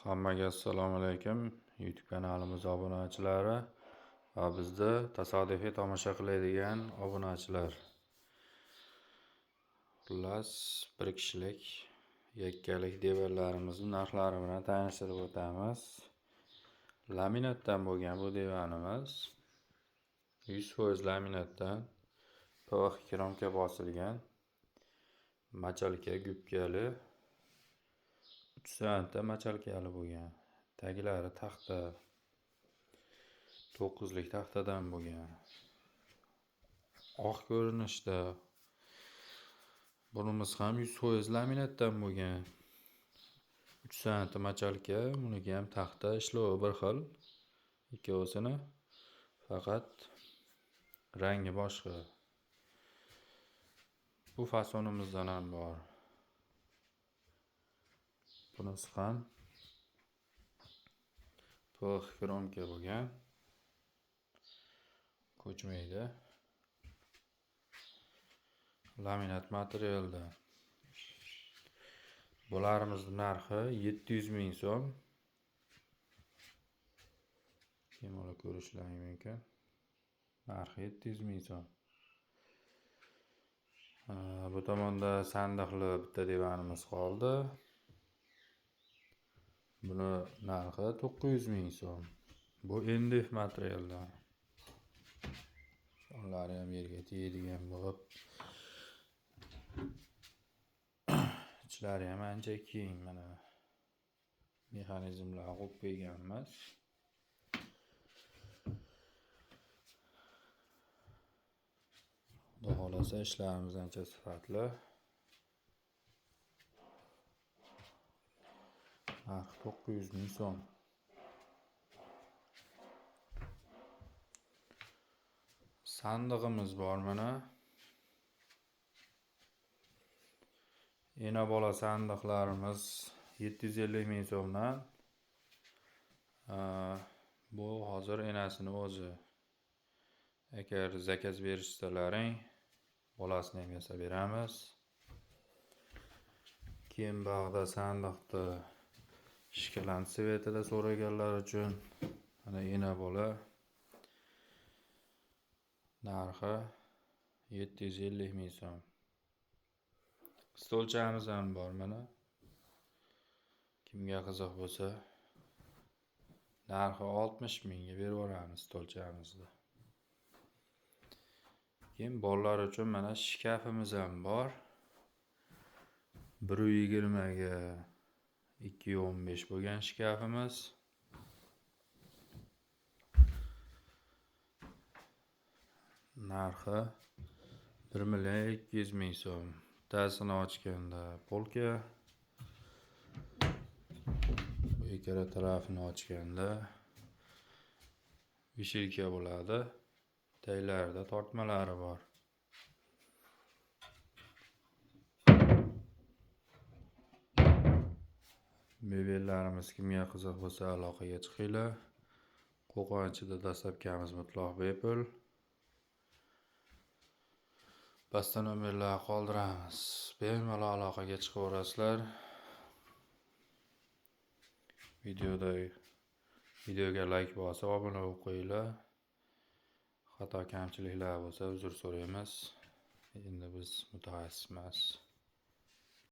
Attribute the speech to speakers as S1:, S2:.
S1: Hammaga assalomu alaykum. YouTube kanalimiz obunachilari va bizni tasodifiy tomosha qiladigan obunachilar. Xullas, bir kishilik yakkalik divanlarimizni narxlari bilan tanishtirib o'tamiz. Laminatdan bo'lgan bu divanimiz 100% laminatdan PVX kromka bosilgan machalka gubkali 3 santa machalkali bo'lgan. Taglari taxta 9lik taxtadan bo'lgan. Oq ko'rinishda. Bunimiz ham 100% laminatdan bo'lgan. 3 santa machalka, buniki ham taxta ishlovi bir xil. Ikkovsini faqat rangi boshqa. Bu fasonimizdan ham bor. Bunisi ham PVX kromka bo'lgan. Ko'chmaydi. Laminat materialda. Bularimizni narxi 700 ming so'm. Kemola ko'rishlaring mumkin. Narxi 700 ming so'm. Bu tomonda sandiqli bitta divanimiz qoldi. Buni narxi 900 ming so'm. Bu MDF materialdan. Onlari ham yerga tegadigan bo'lib, ichlari ham ancha keng, mana mexanizmlar qo'yib qo'yganmiz. Xudo xolasa ishlarimiz ancha sifatli. Narxi 900 ming so'm. Sandig'imiz bor mana. Ena bola sandiqlarimiz 750 ming so'mdan. Bu hozir enasini o'zi. Agar zakaz berishsalaring, bolasini ham yasab beramiz. Keyin bog'da sandiqni shikalan svetida so'raganlar uchun mana ena bola narxi 750 ming so'm. Stolchamiz ham bor mana. Kimga qiziq bo'lsa, narxi 60 mingga berib yuboramiz stolchamizni. Keyin bolalar uchun mana shkafimiz ham bor. 120 ga 215 bo'lgan shkafimiz. Narxi 1,2 million so'm. Tasini ochganda polka, bu ikkala tarafini ochganda vishilka bo'ladi. Taglarida tortmalari bor. Mebellarimiz kimga qiziq bo'lsa aloqaga chiqinglar. Qo'qonchida dastlabkamiz mutlaq bepul. Pastda nomerlar qoldiramiz. Bemalol aloqaga chiqaverasizlar. Videoga like bosib, obuna bo'lib qo'yinglar. Xato kamchiliklar bo'lsa uzr so'raymiz. Endi biz mutaxassismiz.